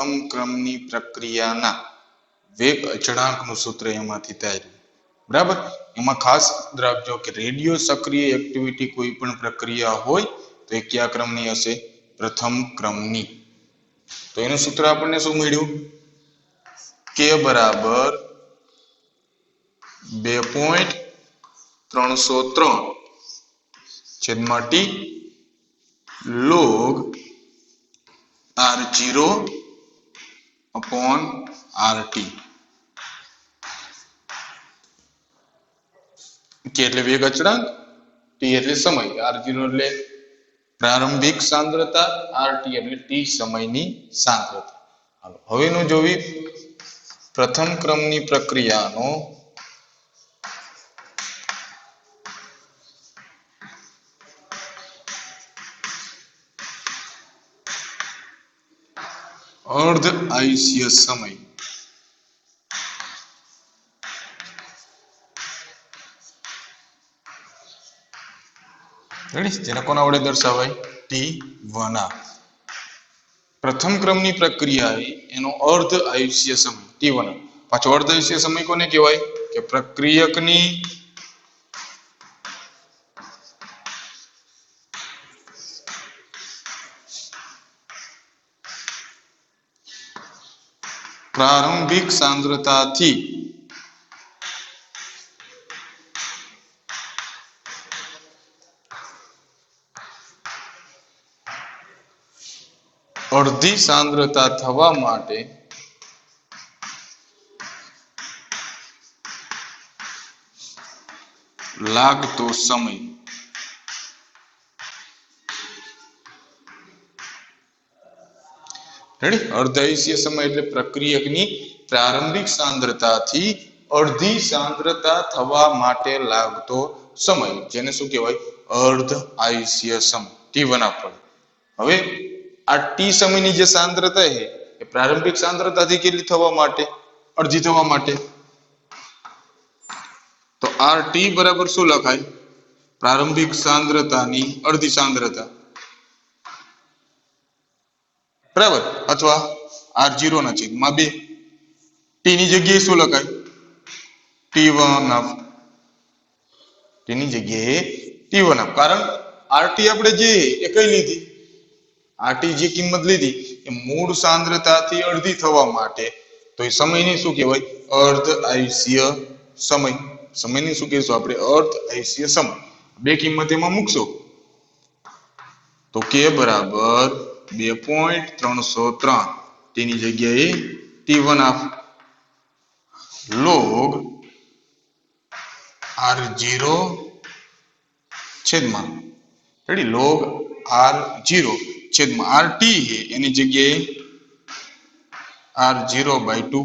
પ્રથમ ક્રમની પ્રક્રિયાના વેગ અચળાંકનું સૂત્ર એમાંથી થાય બરાબર। એમાં ખાસ રાખજો કે રેડિયો સક્રિય એક્ટિવિટી કોઈ પણ પ્રક્રિયા હોય તો એ કયા ક્રમની હશે? પ્રથમ ક્રમની। તો એનું સૂત્ર આપણને શું મળ્યું? k બરાબર 2.303 છેદમાં t log r0 upon rt। k એટલે વેગ અચળાંક, t એટલે સમય, r0 એટલે પ્રારંભિક સાંદ્રતા, rt એટલે t સમયની સાંદ્રતા। હાલો હવેનું જોવી પ્રથમ ક્રમની પ્રક્રિયાનો અર્ધ આયુષ્ય સમય। જેને કોના વડે દર્શાવાય? t1 પ્રથમ ક્રમની પ્રક્રિયા એનો અર્ધ આયુષ્ય સમય t1। પાછો અર્ધ આયુષ્ય સમય કોને કહેવાય? કે પ્રક્રિયકની પ્રારંભિક સાંદ્રતાથી અડધી સાંદ્રતા થવા માટે લાગતો સમય। રેડી? અર્ધ આયુષ્ય સમય એટલે પ્રક્રિયકની પ્રારંભિક સાંદ્રતાથી અડધી સાંદ્રતા થવા માટે લાગતો સમય, જેને શું કહેવાય? અર્ધ આયુષ્ય સમય t1 આપણને। હવે આ t સમયની જે સાંદ્રતા છે એ પ્રારંભિક સાંદ્રતાથી કેટલી થવા માટે? અડધી થવા માટે। તો rt બરાબર શું લખાય? પ્રારંભિક સાંદ્રતાની અડધી સાંદ્રતા બરાબર, અથવા r0 ના છેદમાં 2। t ની જગ્યાએ શું લખાય? t1 t ની જગ્યાએ t1 કારણ rt આપણે જે એ કઈ લીધી? rt જે કિંમત લીધી એ મૂળ સાંદ્રતાથી અડધી થવા માટે, તો એ સમયને શું કહેવાય? અર્ધ આયુષ્ય સમય। સમયને શું કહેશું આપણે? અર્ધ આયુષ્ય સમય। બે કિંમત એમાં મૂકશો તો k બરાબર 2.303 તેની જગ્યાએ t1 log r0 છેદમાં રેડી log r0 છેદમાં rt है એની જગ્યાએ r0/2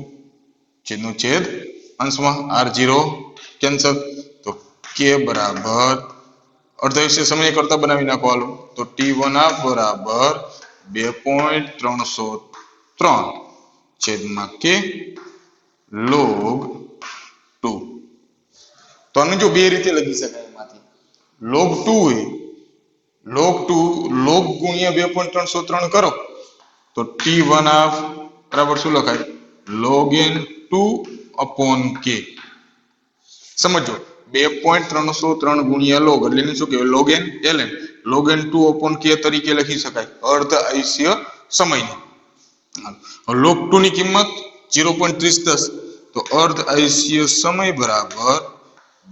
છેદનો છેદ અંશમાં r0 કેન્સલ, તો k બરાબર અર્ધ આયુષ્ય સમય કરતા બનાવી નાખો હાલો। તો t1 બરાબર 2.303 છેદમાં k log 2। તો આને જો બે રીતે લખી શકાય એમાંથી log 2 એ log ગુણ્યા 2.303 કરો તો t1 બરાબર શું લખાય? log n2 upon k। સમજો 2.303 ગુણ્યા log એટલે એને શું કહેવાય? log n ln log n2 upon k તરીકે લખી શકાય અર્ધ આયુષ્ય સમયની। log 2 ની કિંમત 0.3010 તો અર્ધ આયુષ્ય સમય બરાબર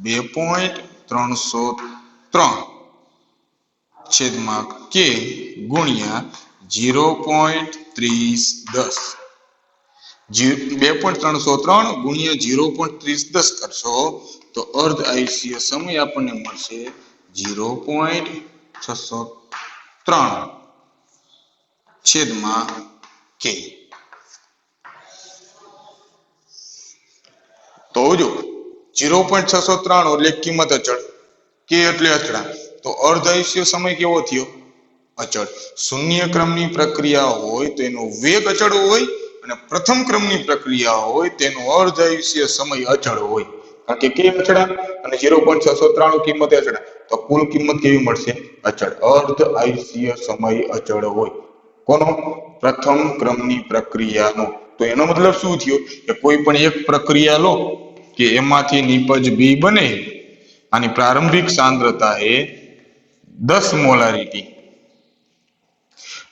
2.303 છેદમાં k ગુણ્યા 0.3010। 2.303 ગુણ્યા 0.3010 કરશો તો અર્ધ આયુષ્ય સમય આપણને મળશે 0.603 છેદમાં k। તો જો 0.603 એટલે કિંમત અચળ, k એટલે અચળાંક, તો અર્ધ આયુષ્ય સમય કેવો થયો? અચળ। શૂન્ય ક્રમની પ્રક્રિયા હોય તો એનો વેગ અચળ હોય અને પ્રથમ ક્રમની પ્રક્રિયા હોય તેનો અર્ધ આયુષ્ય સમય અચળ હોય, કારણ કે k અચળાંક અને 0.693 કિંમત અચળાંક, તો કુલ કિંમત કેવી મળશે? અચળ। અર્ધ આયુષ્ય સમય અચળ હોય કોનો? પ્રથમ ક્રમની પ્રક્રિયાનો. તો એનો મતલબ શું થયો કે કોઈ પણ એક પ્રક્રિયા લો કે એમાંથી નિપજ બી બને, આની પ્રારંભિક સાંદ્રતા એ 10 મોલારિટી.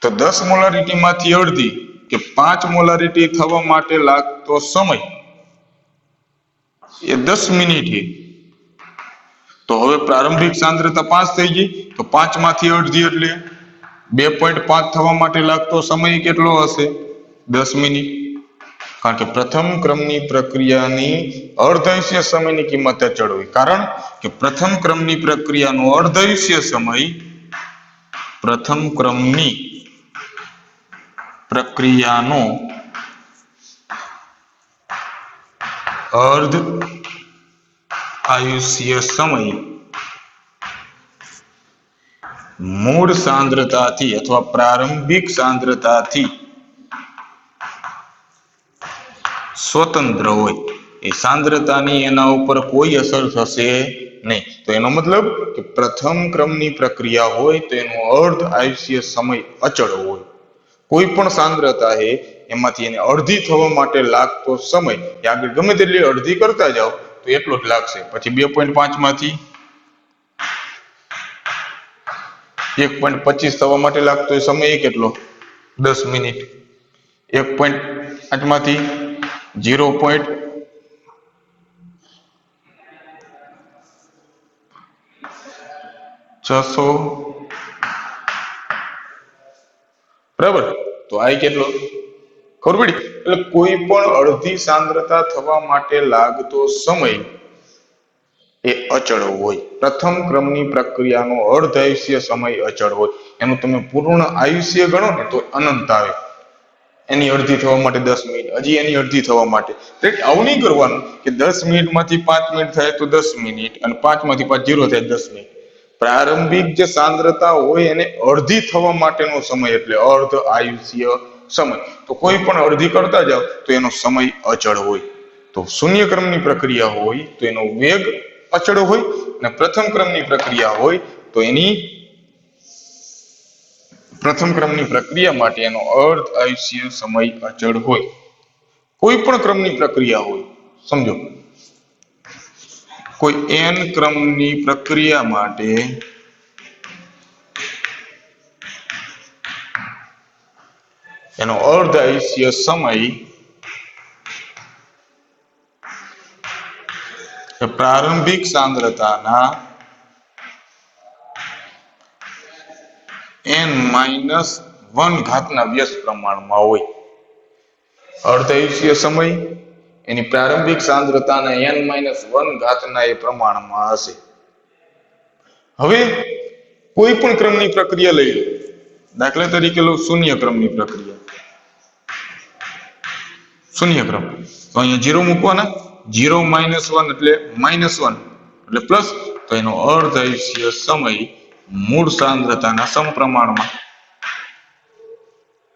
તો 10 મોલારિટી માંથી અડધી કે 5 મોલારિટી થવા માટે લાગતો સમય એ 10 મિનિટ છે. તો હવે પ્રારંભિક સાંદ્રતા 5 થઈ ગઈ, તો 5 માંથી અડધી એટલે 2.5 થવા માટે લાગતો સમય કેટલો હશે? 10 મિનિટ. કારણ કે પ્રથમ ક્રમની પ્રક્રિયાની અર્ધાયુષ્ય સમયની કિંમત અચળ હોય. કારણ કે પ્રથમ ક્રમની પ્રક્રિયાનો અર્ધાયુષ્ય સમય પ્રથમ ક્રમની પ્રક્રિયાનો અર્ધ આયુષ્ય સમય મૂળ સાંદ્રતાથી અથવા પ્રારંભિક સાંદ્રતાથી સ્વતંત્ર હોય. એ સાંદ્રતાની એના ઉપર કોઈ અસર થશે નહીં. તો એનો મતલબ કે પ્રથમ ક્રમની પ્રક્રિયા હોય તો એનો અર્ધ આયુષ્ય સમય અચળ હોય. કોઈ પણ સાંદ્રતા છે એમાંથી એને અડધી થવા માટે લાગતો સમય એ આગળ ગમે તેટલી અડધી કરતા જાઓ તો એટલો જ લાગશે. પછી 2.5 માંથી 1.25 થવા માટે લાગતો સમય કેટલો? 10 મિનિટ. 1.5 માંથી 0.600, બરાબર. તો આ કેટલો? ખબર પડી? એટલે કોઈ પણ અડધી સાંદ્રતા થવા માટે લાગતો સમય એ અચળ હોય. પ્રથમ ક્રમની પ્રક્રિયાનો અર્ધ આયુષ્ય સમય અચળ હોય. એનું તમે પૂર્ણ આયુષ્ય ગણો ને તો અનંત આવે. એની અડધી થવા માટે 10 મિનિટ, હજી એની અડધી થવા માટે. આવું નહીં કરવાનું કે 10 મિનિટ માંથી 5 મિનિટ થાય તો 10 મિનિટ અને 5 માંથી 5 0 થાય 10 મિનિટ. પ્રારંભિક જે સાંદ્રતા હોય એને અડધી થવા માટેનો સમય એટલે અર્ધ આયુષ્ય સમય. તો કોઈ પણ અડધી કરતા જાવ તો એનો સમય અચળ હોય. તો શૂન્ય ક્રમની પ્રક્રિયા હોય તો એનો વેગ અચળ હોય, અને પ્રથમ ક્રમની પ્રક્રિયા હોય તો એની પ્રથમ ક્રમની પ્રક્રિયા માટે એનો અર્ધ આયુષ્ય સમય અચળ હોય. કોઈ પણ ક્રમની પ્રક્રિયા હોય, સમજો કોઈ n ક્રમની પ્રક્રિયા માટે એનો અર્ધ આયુષ્ય સમય પ્રારંભિક સાંદ્રતાના n-1 ઘાતના વ્યસ્ત પ્રમાણમાં હોય. અર્ધ આયુષ્ય સમય એની પ્રારંભિક સાંદ્રતાના n-1 ઘાતના એ પ્રમાણમાં હશે. હવે કોઈ પણ ક્રમની પ્રક્રિયા લઈ લો. દાખલા તરીકે લો શૂન્ય ક્રમની પ્રક્રિયા. શૂન્ય ક્રમ તો અહીંયા 0 મૂકવાના. 0 - 1 એટલે -1 એટલે પ્લસ. તો એનો અર્ધ આયુષ્ય સમય મૂળ સાંદ્રતાના સમપ્રમાણમાં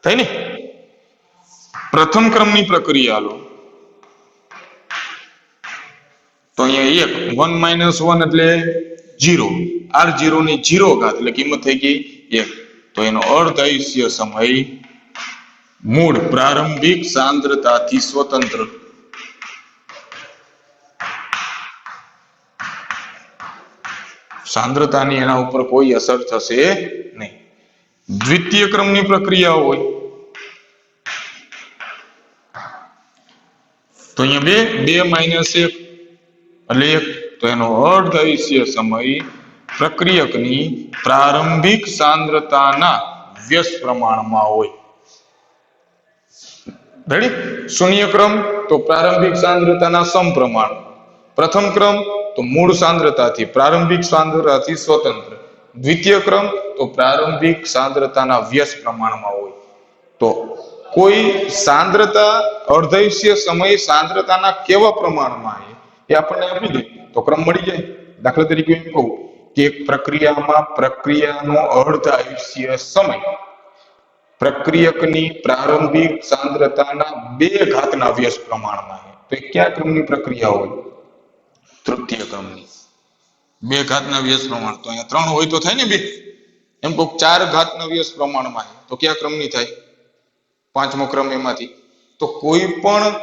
થાય ને. પ્રથમ ક્રમની પ્રક્રિયા લો તો અહીંયા 1 - 1 એટલે 0. R0 ની 0 ઘાત એટલે કિંમત થઈ ગઈ 1. તો એનો અર્ધ આયુષ્ય સમય મૂળ પ્રારંભિક સાંદ્રતાથી સ્વતંત્ર સાંદ્રતાની એના ઉપર કોઈ અસર થશે નહીં. દ્વિતીય ક્રમની પ્રક્રિયા હોય તો અહીંયા 2 - 1 એટલે 1. તો એનો અર્ધ આયુષ્ય સમય પ્રક્રિયકની પ્રારંભિક સાંદ્રતાના વ્યસ્ત પ્રમાણમાં હોય. રેડી? શૂન્ય ક્રમ તો પ્રારંભિક સાંદ્રતાના સમપ્રમાણ. પ્રથમ ક્રમ તો મૂળ સાંદ્રતાથી પ્રારંભિક સાંદ્રતાથી સ્વતંત્ર. દ્વિતીય ક્રમ તો પ્રારંભિક સાંદ્રતાના વ્યસ્ત પ્રમાણમાં હોય. તો કોઈ સાંદ્રતા અર્ધાયુષ્ય સમય સાંદ્રતાના કેવા પ્રમાણમાં એ આપણને આપી દે તો ક્રમ મળી જાય. દાખલા તરીકે એમ કહું કે એક પ્રક્રિયામાં પ્રક્રિયાનો અર્ધ આયુષ્ય સમય પ્રક્રિયકની પ્રારંભિક સાંદ્રતાના 2 ઘાતના વ્યસ્ત પ્રમાણમાં તો એ કયા ક્રમની પ્રક્રિયા હોય? તૃતીય ક્રમની. 2 ઘાતના વ્યસ્ત પ્રમાણ. તો અહીંયા 3 હોય તો થાય ને 2. એમ કહું 4 ઘાતના વ્યસ્ત પ્રમાણમાં તો કયા ક્રમની થાય? પાંચમો ક્રમ એમાંથી. તો કોઈ પણ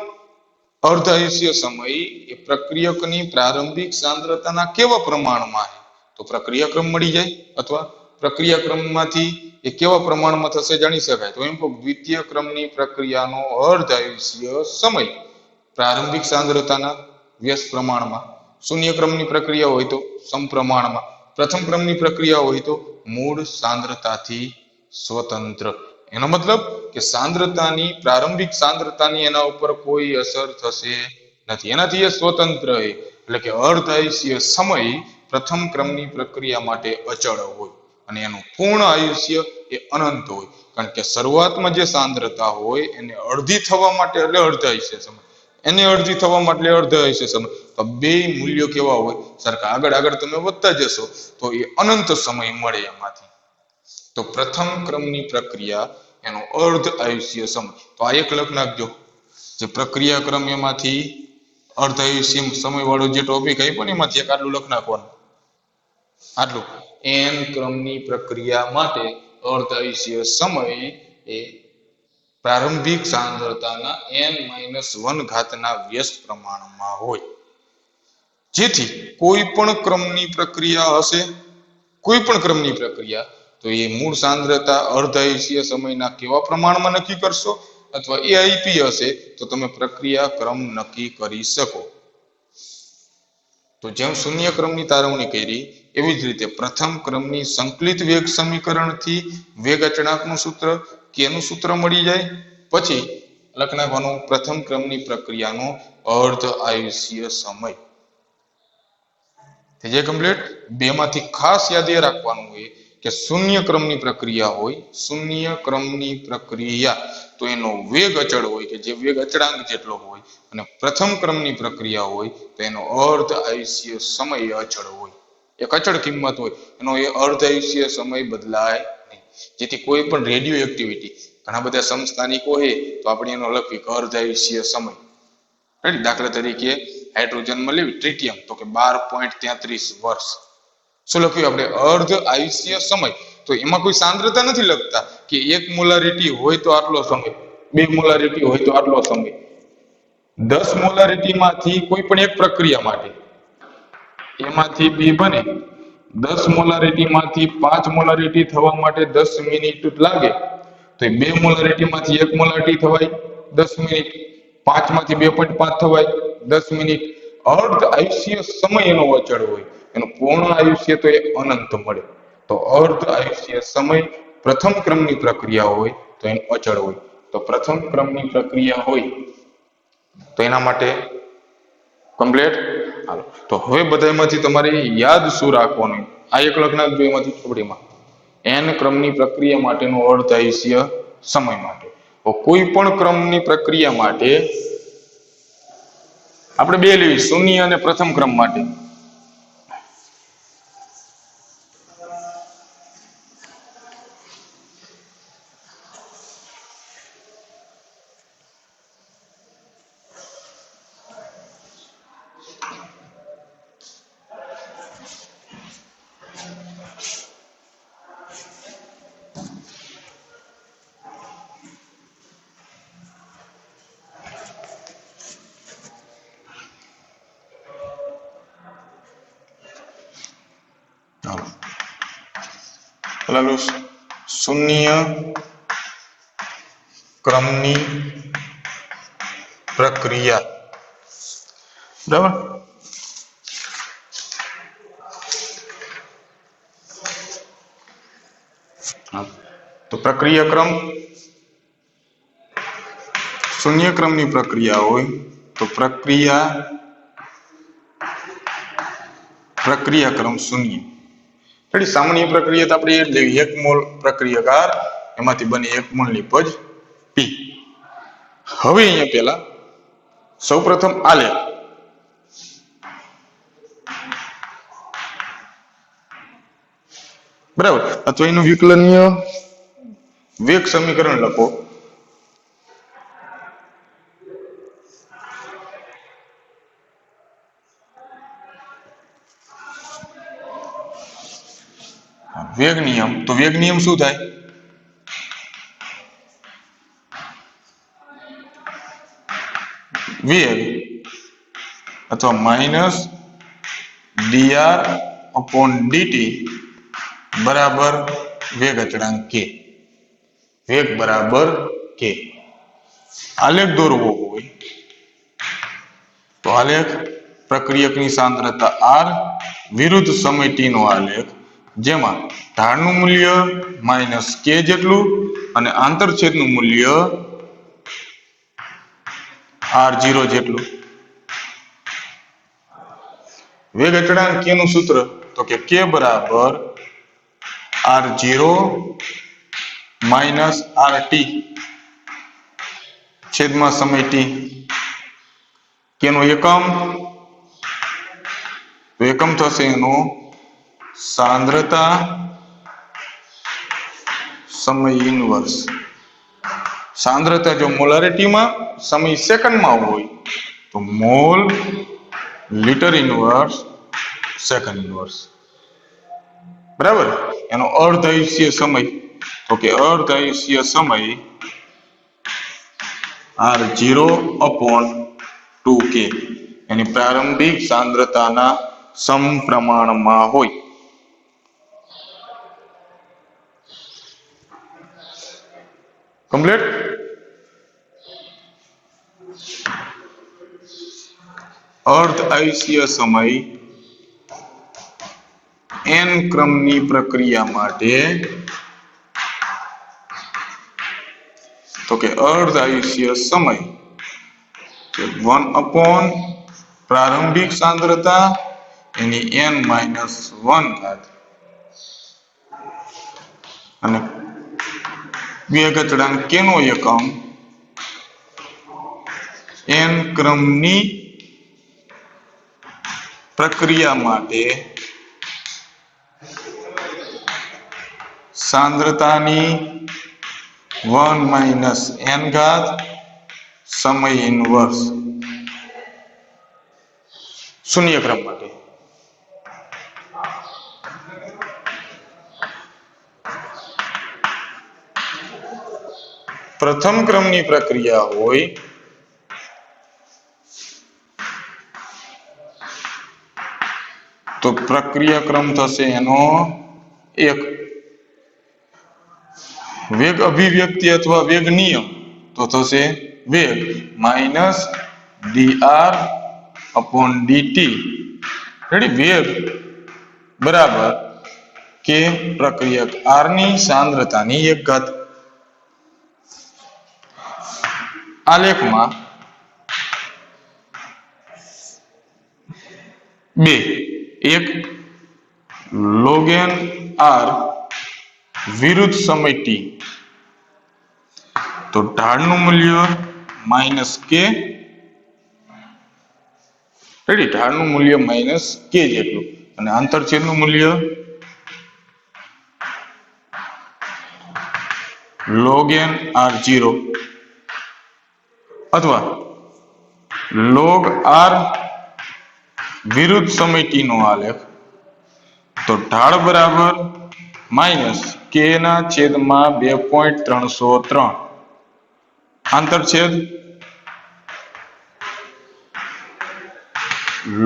અર્ધ આયુષ્ય સમય એ પ્રક્રિયકની પ્રારંભિક સાંદ્રતાના કેવા પ્રમાણમાં તો પ્રક્રિયા ક્રમ મળી જાય અથવા પ્રક્રિયા ક્રમમાંથી એ કેવા પ્રમાણમાં થશે જાણી શકાય. તો એમ કહું દ્વિતીય ક્રમની પ્રક્રિયાનો અર્ધ આયુષ્ય સમય પ્રારંભિક સાંદ્રતાના વ્યસ્ત પ્રમાણમાં, શૂન્ય ક્રમની પ્રક્રિયા હોય તો સમપ્રમાણમાં, પ્રથમ ક્રમની પ્રક્રિયા હોય તો મૂળ સાંદ્રતાથી સ્વતંત્ર. એનો મતલબ કે સાંદ્રતાની પ્રારંભિક સાંદ્રતાની એના ઉપર કોઈ અસર થશે નથી, એનાથી એ સ્વતંત્ર છે. એટલે કે અર્ધ આયુષ્ય સમય પ્રથમ ક્રમની પ્રક્રિયા માટે અચળ હોય અને એનું પૂર્ણ આયુષ્ય એ અનંત હોય. કારણ કે શરૂઆતમાં જે સાંદ્રતા હોય એને અડધી થવા માટે એટલે અર્ધ આયુષ્ય સમય, એને અડધી થવા માટે અર્ધ આયુષ્ય સમય. તો બે મૂલ્યો કેવા હોય સરખા. આગળ આગળ તમે વધતા જશો તો એ અનંત સમય મળે એમાંથી. તો પ્રથમ ક્રમની પ્રક્રિયા એનો અર્ધ આયુષ્ય સમય. તો આ એક લખ નાખજો, જે પ્રક્રિયા ક્રમ એમાંથી અર્ધ આયુષ્ય સમય વાળો જે ટોપિક આપ્યો ને એમાંથી એક આટલું લખ નાખવાનું, આટલું. એન ક્રમની પ્રક્રિયા માટે અર્ધ આયુષ્ય સમય એ પ્રારંભિક સાંદ્રતાના n-1 ઘાતના વ્યસ્ત પ્રમાણમાં હોય. જેથી કોઈ પણ ક્રમની પ્રક્રિયા હશે, કોઈ પણ ક્રમની પ્રક્રિયા, તો એ મૂળ સાંદ્રતા અર્ધ આયુષ્ય સમયના કેવા પ્રમાણમાં નક્કી કરશો અથવા એ આઈપી હશે તો તમે પ્રક્રિયા ક્રમ નક્કી કરી શકો. તો જેમ શૂન્ય ક્રમની તારવણી કરી એવી જ રીતે પ્રથમ ક્રમની સંકલિત વેગ સમીકરણથી વેગ અચળાંકનું સૂત્ર કે એનું સૂત્ર મળી જાય. પછી લખ નાખવાનું પ્રથમ ક્રમની પ્રક્રિયાનો અર્ધ આયુષ્ય સમય. થઈ જાય કમ્પ્લીટ. બેમાંથી ખાસ યાદ એ રાખવાનું હોય કે શૂન્ય ક્રમની પ્રક્રિયા હોય, શૂન્ય ક્રમની પ્રક્રિયા તો એનો વેગ અચળ હોય કે જે વેગ અચળાંક જેટલો હોય, અને પ્રથમ ક્રમની પ્રક્રિયા હોય તો એનો અર્ધ આયુષ્ય સમય અચળ હોય, એક અચળ કિંમત હોય, એનો એ અર્ધ આયુષ્ય સમય બદલાય નહીં. જેથી કોઈ પણ રેડિયો એક્ટિવિટી, ઘણા બધા સમસ્થાનિકો છે તો આપણે એનો લખી અર્ધ આયુષ્ય સમય. દાખલા તરીકે હાઇડ્રોજનમાં લેવી ટ્રિટિયમ તો કે 12.33 વર્ષ. શું લખ્યું આપણે અર્ધ આયુષ્ય સમય. તો એમાં કોઈ સાંદ્રતા નથી લખતા કે 1 મોલારિટી હોય તો આટલો સમય, 2 મોલારિટી હોય તો આટલો સમય. 10 મોલારિટીમાંથી કોઈ પણ એક પ્રક્રિયા માટે એમાંથી બે બને, 10 મોલારિટીમાંથી 5 મોલારિટી થવા માટે 10 મિનિટ લાગે, તો 2 મોલારિટીમાંથી 1 મોલારિટી થવાય 10 મિનિટ, 5 માંથી 2.5 થવાય 10 મિનિટ. અર્ધ આયુષ્ય સમય એનો અચળ હોય, એનું પૂર્ણ આયુષ્ય તો એ અનંત મળે. તો અર્ધ આયુષ્ય સમય પ્રથમ ક્રમની પ્રક્રિયા હોય તો એનું અચળ હોય. તો પ્રથમ ક્રમની પ્રક્રિયા હોય તો એના માટે કમ્પ્લીટ. હાલો, તો હવે બધામાંથી તમારે યાદ શું રાખવાનું, આ એક લખ નાખજો એમાંથી ચોપડીમાં. એન ક્રમની પ્રક્રિયા માટેનો અર્ધ આયુષ્ય સમય માટે. તો કોઈ પણ ક્રમની પ્રક્રિયા માટે આપણે બે લેવી, શૂન્ય અને પ્રથમ ક્રમ માટે. શૂન્ય ક્રમની પ્રક્રિયા, બરાબર. તો પ્રક્રિયા ક્રમ શૂન્ય ક્રમની પ્રક્રિયા હોય તો પ્રક્રિયા ક્રમ શૂન્ય. સામાન્ય પ્રક્રિયા તો આપણે એ જ લેવી, 1 મોલ પ્રક્રિયકાર, એમાંથી બને 1 મોલ નિપજ પી. હવે અહીંયા પેલા સૌપ્રથમ આ લે, બરાબર. તો એનું વિકલનીય વેગ સમીકરણ લખો. વેગ નિયમ, તો વેગ નિયમ શું થાય, વેગ અથવા માઇનસ dr/dt બરાબર વેગ અચળાંક k. વેગ બરાબર k. આલેખ દોરવો હોય તો આલેખ પ્રક્રિયકની સાંદ્રતા r વિરુદ્ધ સમય t નો આલેખ, જેમાં ઢાળનું મૂલ્ય -k જેટલું અને આંતરછેદનું મૂલ્ય r0 જેટલું. વેગ અચળાંક k નું સૂત્ર તો કે k બરાબર r0 - rt છેદમાં સમય t. k નો એકમ તો એકમ થશે એનો સાંદ્રતા સમય ઇનવર્સ. સાંદ્રતા જો મોલારિટીમાં, સમય સેકન્ડમાં હોય તો mall litre inverse second inverse. બરાબર. એનો અર્ધ આયુષ્ય સમય તો કે અર્ધ આયુષ્ય સમય r0/2k એની પ્રારંભિક સાંદ્રતાના સમપ્રમાણમાં હોય. કમ્પ્લીટ. અર્ધ આયુષ્ય સમય n ક્રમની પ્રક્રિયા માટે તો કે અર્ધ આયુષ્ય સમય 1 પ્રારંભિક સાંદ્રતા એની n-1 ઘાત અને વેગ અચળાંક k નો એકમ n ક્રમની પ્રક્રિયા માટે સાંદ્રતાની 1 - n ઘાત સમય ઇનવર્સ શૂન્ય ક્રમ માટે. પ્રથમ ક્રમની પ્રક્રિયા હોય તો પ્રક્રિયા ક્રમ થશે એનો 1. વેગ અભિવ્યક્તિ અથવા વેગ નિયમ તો થશે વેગ -dr/dt. રેડી. વેગ બરાબર k પ્રક્રિયક r ની સાંદ્રતાની 1 ઘાત. આલેખમાં 2 એક log n r વિરુદ્ધ સમય t તો ઢાળનું મૂલ્ય -k. રેડી. ઢાળનું મૂલ્ય -k જેટલું અને આંતરછેદનું મૂલ્ય log n r0 અથવા log r વિરુદ્ધ સમય t નો આલેખ તો ઢાળ બરાબર -k/2.303 આંતરછેદ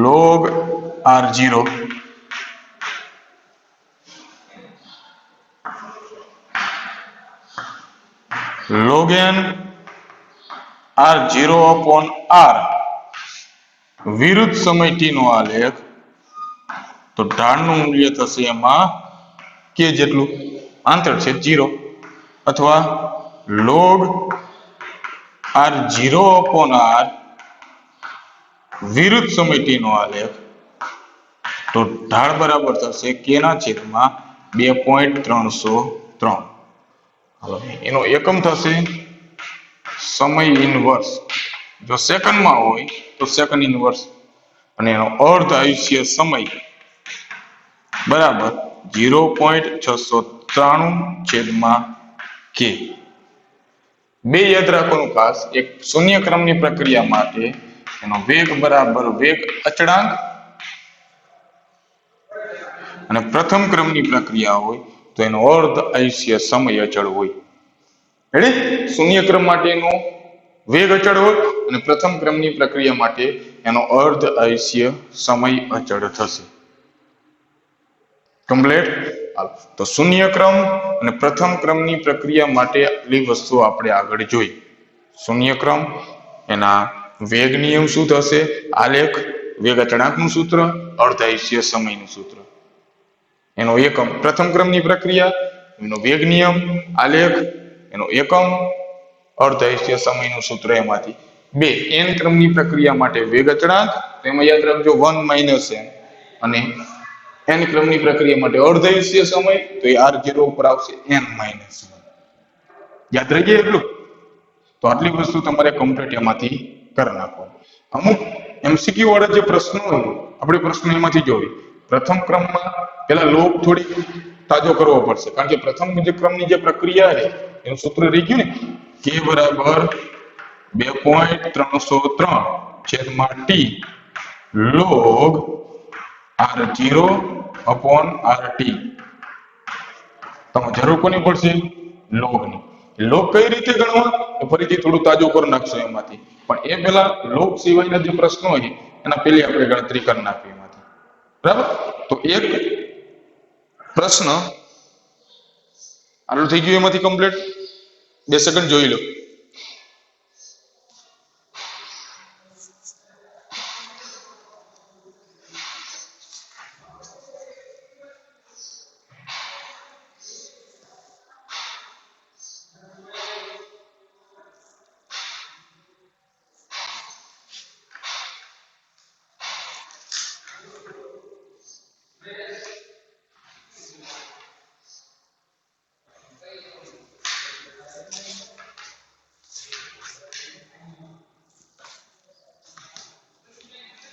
log r0 log n r0/r વિરુદ્ધ સમય t નો આલેખ તો ઢાળનું મૂલ્ય થશે એમાં k જેટલું આંતરછેદ 0 અથવા log r0/r વિરુદ્ધ સમય t નો આલેખ તો ઢાળ બરાબર થશે k/2.303. એનો એકમ થશે સમય ઇનવર્સ. જો સેકન્ડમાં હોય તો સેકન્ડ ઇનવર્સ અને એનો અર્ધ આયુષ્ય સમય બરાબર 0.693/k. 2 યાદ રાખવાનું ખાસ. એક શૂન્ય ક્રમની પ્રક્રિયા માટે એનો વેગ બરાબર વેગ અચળાંક અને પ્રથમ ક્રમની પ્રક્રિયા હોય તો એનો અર્ધ આયુષ્ય સમય અચળ હોય. રેડી. શૂન્ય ક્રમ માટેનું વેગ અચળ હોય અને પ્રથમ ક્રમની પ્રક્રિયા માટે એનો અર્ધ આયુષ્ય સમય અચળ થશે. કમ્પ્લીટ. તો શૂન્ય ક્રમ અને પ્રથમ ક્રમની પ્રક્રિયા માટે આટલી વસ્તુ આપણે આગળ જોઈ. શૂન્ય ક્રમ, એના વેગ નિયમ શું થશે, આલેખ, વેગ અચળાંકનું સૂત્ર, અર્ધ આયુષ્ય સમયનું સૂત્ર. એનો એકમ પ્રથમ ક્રમની પ્રક્રિયા, એનો વેગ નિયમ, આલેખ, એનો એકમ, અર્ધ આયુષ્ય સમયનું સૂત્ર. એમાંથી બે n ક્રમની પ્રક્રિયા માટે વેગ અચળાંક, એમાં યાદ રાખજો 1 - n, અને n ક્રમની પ્રક્રિયા માટે અર્ધ આયુષ્ય સમય, તો એ r0 ઉપર આવશે n - 1. યાદ રહી ગયું એટલું? તો આટલી વસ્તુ તમારે કમ્પ્લીટ એમાંથી કરી નાખો. અમુક MCQ વાળા જે પ્રશ્નો હોય આપણે પ્રશ્નો એમાંથી જોઈ. પ્રથમ ક્રમમાં પેલા લોગ થોડી તાજો કરવો પડશે, કારણ કે પ્રથમ ક્રમની જે પ્રક્રિયા છે એનું સૂત્ર રહી ગયું ને, k બરાબર 2.303/t log r0/rt. તમે જરૂર કોની પડશે? લોગની. લોગ કઈ રીતે ગણવા તો ફરીથી થોડું તાજું કરી નાખશો એમાંથી, પણ એ પેલા લોગ સિવાયના જે પ્રશ્નો હોય એના પેલી આપણે ગણતરી કરી નાખી એમાંથી. બરાબર? તો એક પ્રશ્ન આટલું થઈ ગયું એમાંથી કમ્પ્લીટ. 2 સેકન્ડ જોઈ લો.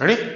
રેડી?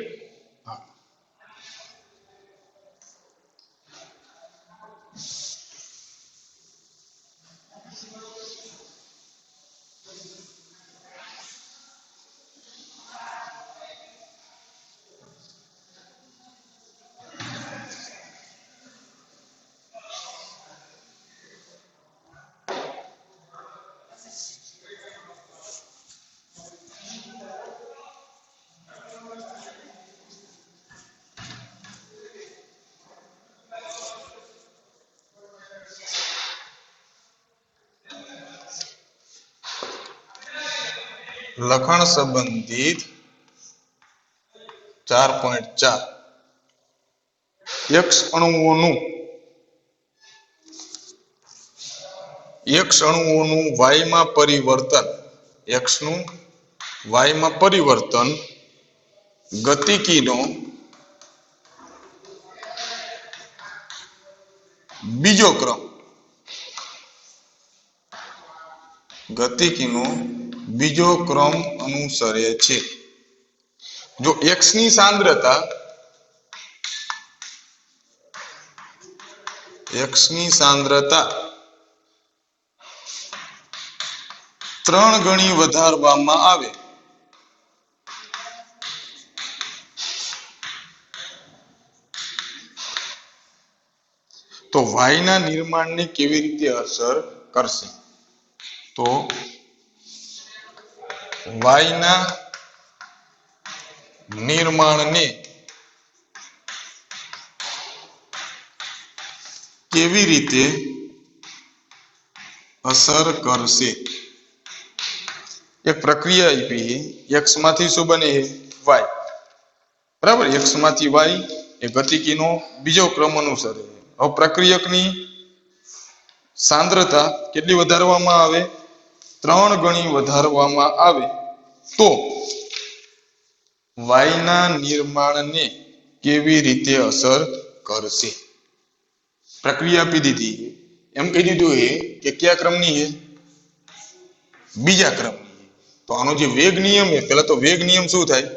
લખાણ સંબંધિત 4.4 X અણુઓનું Y માં પરિવર્તન, X નું Y માં પરિવર્તન ગતિકીનો બીજો ક્રમ, ગતિકીનો બીજો ક્રમ અનુસરે છે. જો X ની સાંદ્રતા 3 ગણી વધારવામાં આવે તો Y ના નિર્માણને કેવી રીતે અસર કરશે? તો Y ના નિર્માણને કેવી રીતે અસર કરશે? એક પ્રક્રિયા આપી, X માંથી શું બને? Y. બરાબર? X માંથી Y એ ગતિકીનો બીજો ક્રમ અનુસરે. હવે પ્રક્રિયકની સાંદ્રતા કેટલી વધારવામાં આવે? 3 ગણી વધારવામાં આવે તો Y ના નિર્માણને કેવી રીતે અસર કરશે? પ્રક્રિયા આપી દીધી, એમ કહી દીધું કે કયા ક્રમની છે? બીજા ક્રમની. તો આનો જે વેગ નિયમ છે, પહેલા તો વેગ નિયમ શું થાય?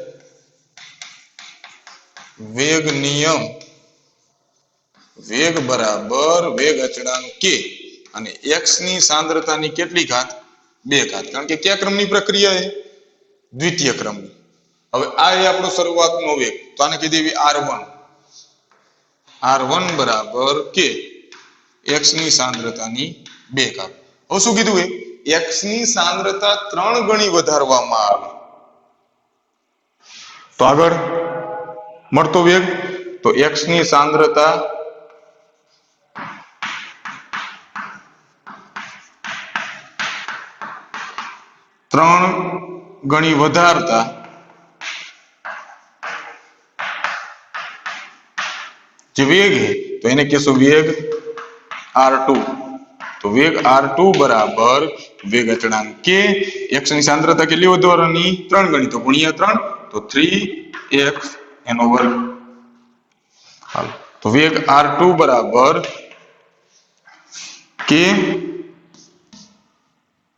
વેગ નિયમ વેગ બરાબર વેગ અચળાંક k અને x ની સાંદ્રતાની કેટલી ઘાત? 2 ઘાત. કારણ કે કયા ક્રમની પ્રક્રિયા છે? દ્વિતીય ક્રમની. હવે આ એ આપણો શરૂઆતનો વેગ, તો આને કહી દેવી r1 બરાબર k, x ની સાંદ્રતાની 2 ઘાત. હવે શું કીધું? x ની સાંદ્રતા 3 ગણી વધારવામાં આવે તો આગળ મળતો વેગ તો x ની સાંદ્રતા 3 ગણી વધારતા જે વેગ है તો એને કહેશું વેગ r2 તો વેગ r2 બરાબર વેગ અચળાંક k x ની સાંદ્રતા કેટલી વધારવાની 3 ગણી તો ગુણ્યા 3 તો 3x એનો વર્ગ હાલો તો વેગ r2 બરાબર k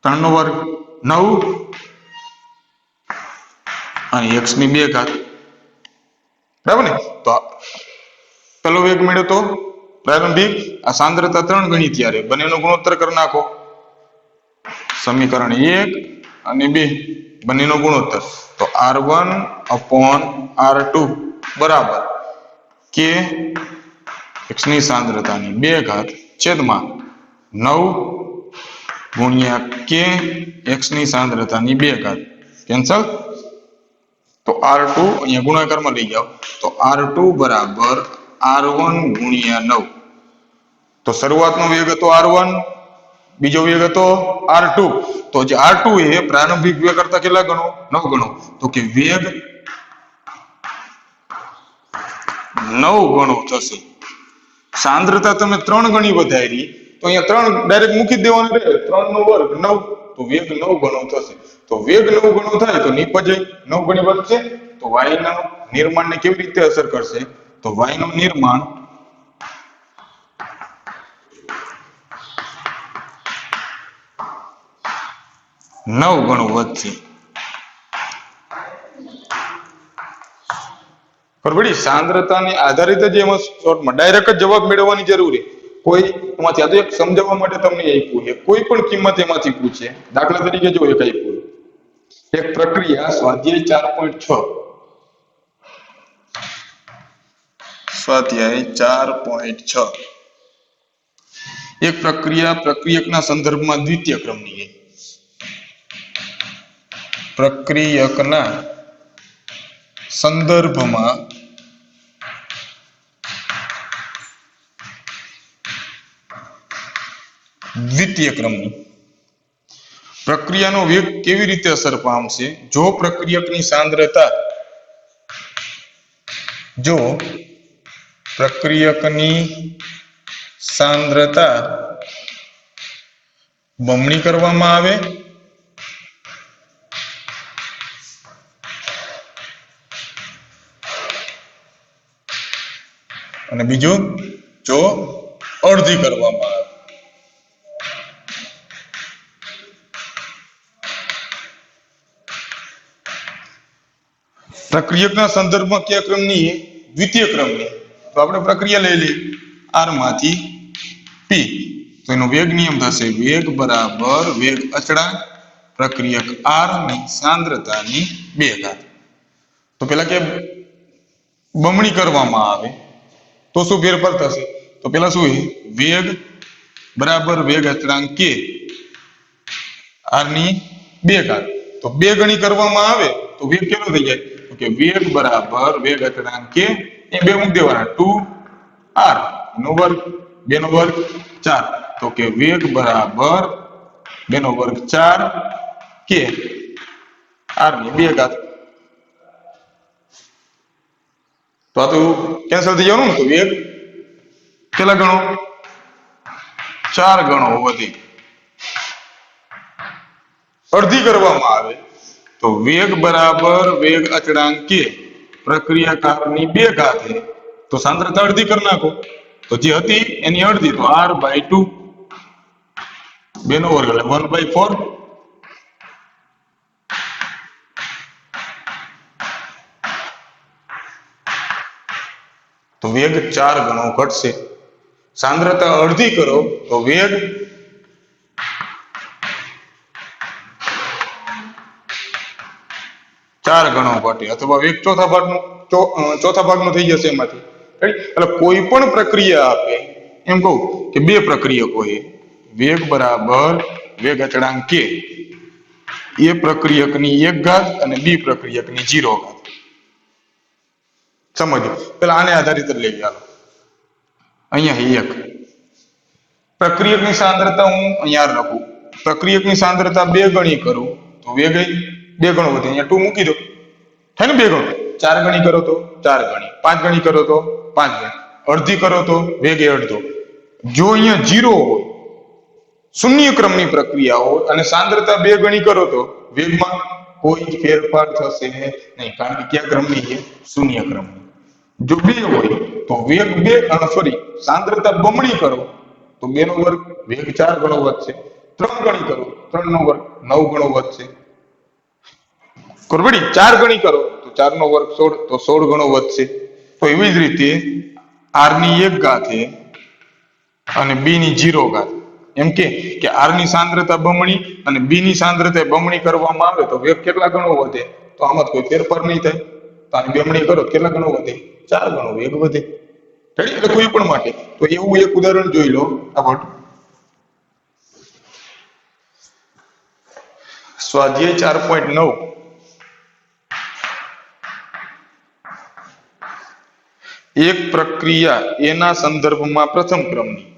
3 નો વર્ગ 9 અને x ની 2 ઘાત બરાબર ને તો પેલો વેગ મળ્યો તો પ્રારંભિક આ સાંદ્રતા 3 ગણી ત્યારે બંનેનો ગુણોત્તર કરી નાખો સમીકરણ 1 અને 2 બંનેનો ગુણોત્તર તો r1 upon r2 બરાબર k x ની સાંદ્રતાની 2 ઘાત છેદમાં 9 ગુણ્યા k x ની સાંદ્રતાની 2 ઘાત કેન્સલ તો r2 અહીંયા ગુણાકારમાં લઈ જાઓ તો r2 બરાબર r1 ગુણ્યા 9 તો શરૂઆતનો વેગ હતો r1 બીજો વેગ હતો r2 તો જે r2 એ પ્રારંભિક વેગ કરતા કેટલા ગણો 9 ગણો તો કે વેગ 9 ગણો થશે સાંદ્રતા તમે 3 ગણી વધારી તો અહીંયા 3 ડાયરેક્ટ મૂકી દેવાનું રહે 3 નો વર્ગ 9 તો વેગ 9 ગણો થશે તો વેગ 9 ગણો થાય તો નિપજે 9 ગણી વધશે તો y ના નિર્માણને કેવી રીતે અસર કરશે તો y નું નિર્માણ 9 ગણું વધશે બરાબર સાંદ્રતાને આધારિત જ એમાં શોર્ટમાં ડાયરેક્ટ જ જવાબ મેળવવાની જરૂર છે કોઈ એમાંથી આ તો એક સમજાવવા માટે તમને આપ્યું છે કોઈ પણ કિંમત એમાંથી પૂછે દાખલા તરીકે જો એક આપ્યું એક પ્રક્રિયા સ્વાધ્યાય 4.6 સ્વાધ્યાય 4.6 એક પ્રક્રિયા પ્રક્રિયકના સંદર્ભમાં દ્વિતીય ક્રમની છે પ્રક્રિયકના સંદર્ભમાં દ્વિતીય ક્રમની પ્રક્રિયાનો વેગ કેવી રીતે અસર પામશે જો પ્રક્રિયકની સાંદ્રતા બમણી કરવામાં આવે અને બીજું જો અડધી કરવામાં આવે પ્રક્રિયકના સંદર્ભમાં કયા ક્રમની દ્વિતીય ક્રમની તો આપણે પ્રક્રિયા લઈ લઈએ r માંથી p તો એનો વેગ નિયમ થશે વેગ બરાબર વેગ અચળાંક પ્રક્રિયક r ની સાંદ્રતાની 2 ઘાત તો પેલા કે બમણી કરવામાં આવે તો શું ફેરફાર થશે તો પેલા શું વેગ બરાબર વેગ અચળાંક k r ની 2 ઘાત તો 2 ગણી કરવામાં આવે તો વેગ કેટલો થઈ જાય તો કે વેગ બરાબર વેગ અચળાંક k એ 2 મૂકી દેવાના 2r નો વર્ગ 2 નો વર્ગ 4 તો કે વેગ બરાબર 2 નો વર્ગ 4 k r ની 2 ઘાત તો આ તો કેન્સલ થઈ જવાનું ને તો વેગ કેટલા ગણો 4 ગણો વધી અડધી કરવામાં આવે તો વેગ બરાબર વેગ અચળાંક k પ્રક્રિયાકારની 2 ઘાત છે તો સાંદ્રતા અડધી કરી નાખો તો જે હતી એની અડધી તો r/2 2 નો વર્ગ એટલે 1/4 તો વેગ 4 ગણો ઘટશે સાંદ્રતા અડધી કરો તો વેગ 4 ગણો ઘટે અથવા વેગ ચોથા ભાગનો થઈ જશે એમાંથી એટલે કોઈ પણ પ્રક્રિયા આપે એમ કહું કે 2 પ્રક્રિયકો છે વેગ બરાબર વેગ અચળાંક કે એ પ્રક્રિયકની 1 ઘાત અને બી પ્રક્રિયકની 0 ઘાત. સમજો પેલા આને આધારિત જ લઈ ચાલો. અહીંયા 1 પ્રક્રિયકની સાંદ્રતા હું અહીંયા લખું. પ્રક્રિયકની સાંદ્રતા 2 ગણી કરું તો વેગ 2 ગણો વધે. અહીંયા 2 મૂકી દો, થાય ને 2 ગણો. 4 ગણી કરો તો 4 ગણી, 5 ગણી કરો તો 5 ગણી, અડધી કરો તો વેગ અડધો. જો અહીંયા 0 હોય, શૂન્ય ક્રમની પ્રક્રિયા હોય અને સાંદ્રતા 2 ગણી કરો તો વેગમાં કોઈ ફેરફાર થશે નહીં, કારણ કે કયા ક્રમની છે? શૂન્ય ક્રમની. જો 2 હોય તો વેગ 2 સાંદ્રતા બમણી કરો તો 2 નો વર્ગ વેગ 4 ગણો વધશે. 3 ગણી કરો 3 નો વર્ગ 9 ગણો વધશે. બરાબર? 4 ગણી કરો તો 4 નો વર્ગ 16 તો 16 ગણો વધશે. તો એવી જ રીતે r ની 1 ઘાત છે અને b ની 0 ઘાત. એમ કે r ની સાંદ્રતા બમણી અને b ની સાંદ્રતા બમણી કરવામાં આવે તો વેગ કેટલા ગણો વધે? તો આમાં કોઈ ફેરફાર નહીં થાય. તો આની બમણી કરો તો કેટલા ગણો વધે? 4 ગણો વેગ વધે. એટલે કોઈ પણ માટે તો એવું એક ઉદાહરણ જોઈ લો. આગળ સ્વાધ્યાય 4.9 એક પ્રક્રિયા એના સંદર્ભમાં પ્રથમ ક્રમની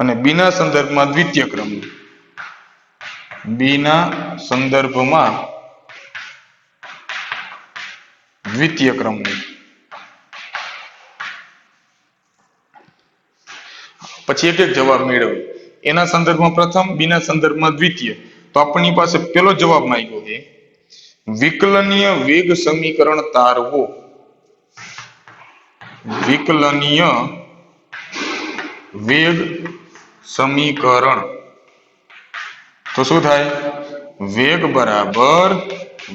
અને બીના સંદર્ભમાં દ્વિતીય ક્રમની પછી એક એક જવાબ મેળવ્યો. એના સંદર્ભમાં પ્રથમ, બીના સંદર્ભમાં દ્વિતીય. તો આપણી પાસે પેલો જવાબ માંગ્યો છે વિકલનીય વેગ સમીકરણ તારવો. વિકલનીય વેગ સમીકરણ. તો શું થાય? વેગ બરાબર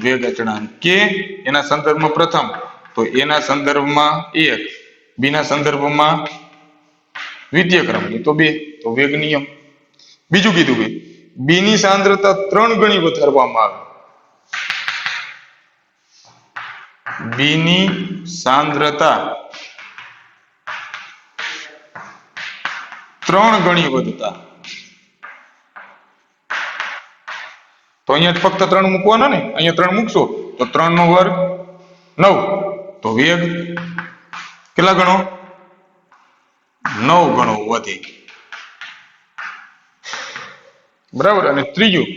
વેગ અચળાંક કે એના સંદર્ભમાં પ્રથમ તો એના સંદર્ભમાં 1, બીના સંદર્ભમાં દ્વિતીય ક્રમની તો 2, તો વેગ નિયમ. બીજું કીધું કે બી ની સાંદ્રતા 3 ગણી વધારવામાં આવે. બી ની સાંદ્રતા 3 ગણી વધતા. તો અહીંયા ફક્ત 3 મૂકવાના ને, અહીંયા 3 મૂકશો તો 3 નો વર્ગ 9, તો વેગ કેટલા ગણો? 9 ગણો વધે. બરાબર. અને ત્રીજું,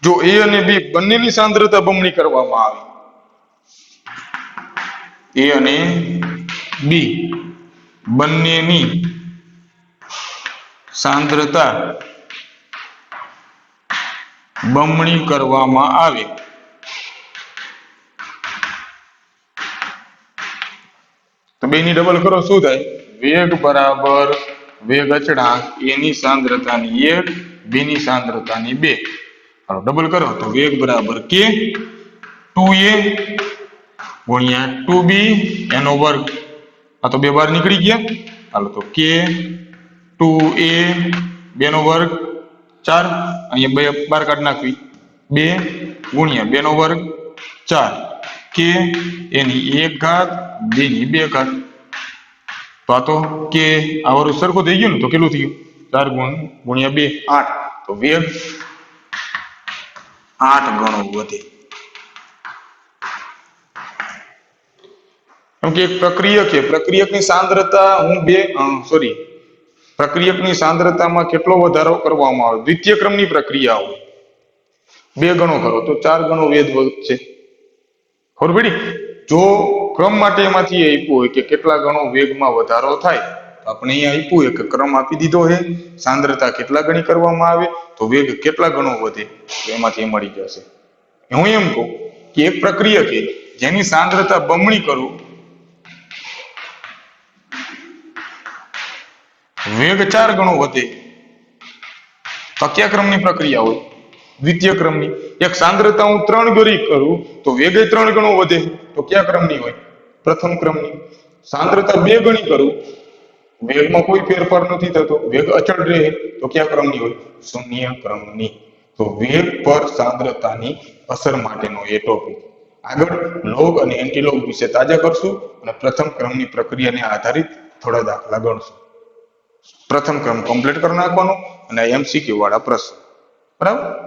જો એ અને બી બંનેની સાંદ્રતા બમણી કરવામાં આવે, એ અને બી બંનેની સાંદ્રતા બમણી કરવામાં આવે તો બેની ડબલ કરો શું થાય? વેગ બરાબર વેગ અચળાંક એની સાંદ્રતાની 1, બીની સાંદ્રતાની 2. હાલો ડબલ કરો તો વેગ બરાબર કે 2a ગુણ્યા 2b એનો વર્ગ. આ તો 2 બાર નીકળી ગયા. હાલો તો કે 2a 2 નો વર્ગ 4, અહીંયા 2 બાર કાઢી નાખવી, 2 ગુણ્યા 2 નો વર્ગ 4, કે એની 1 ઘાત b ની 2 ઘાત. તો આ તો કે આવરું સરખું થઈ ગયું ને, તો કેટલું થયું? 4 ગુણ્યા 2 8. તો વેગ 8 ગણો વધે. કેમ કે એક પ્રક્રિયકની સાંદ્રતા પ્રક્રિયકની સાંદ્રતામાં કેટલો વધારો કરવામાં આવે? દ્વિતીય ક્રમની પ્રક્રિયા હોય 2 ગણો કરો તો 4 ગણો વેગ વધશે. ખબર પડી? જો ક્રમ માટે એમાંથી આપ્યું હોય કે કેટલા ગણો વેગમાં વધારો થાય, તો આપણે અહીંયા આપ્યું હોય કે ક્રમ આપી દીધો છે, સાંદ્રતા કેટલા ગણી કરવામાં આવે તો વેગ કેટલા ગણો વધે, તો એમાંથી મળી જશે. હું એમ કહું કે એક પ્રક્રિયક છે જેની સાંદ્રતા બમણી કરું, વેગ 4 ગણો વધે, તો કયા ક્રમની પ્રક્રિયા હોય? દ્વિતીય ક્રમની. એક સાંદ્રતા હું 3 ગણી કરું તો વેગ 3 ગણો વધે, તો કયા ક્રમની હોય? પ્રથમ ક્રમની. સાંદ્રતા 2 ગણી કરું, વેગમાં કોઈ ફેરફાર નથી થતો, વેગ અચળ રહે, તો કયા ક્રમની હોય? શૂન્ય ક્રમની. તો વેગ પર સાંદ્રતાની અસર માટેનો એ ટોપિક. આગળ લોગ અને એન્ટીલોગ વિશે તાજા કરશું અને પ્રથમ ક્રમની પ્રક્રિયાને આધારિત થોડા દાખલા ગણશું. પ્રથમ ક્રમ કમ્પ્લીટ કરી નાખવાનો અને MCQ વાળા પ્રશ્નો. બરાબર.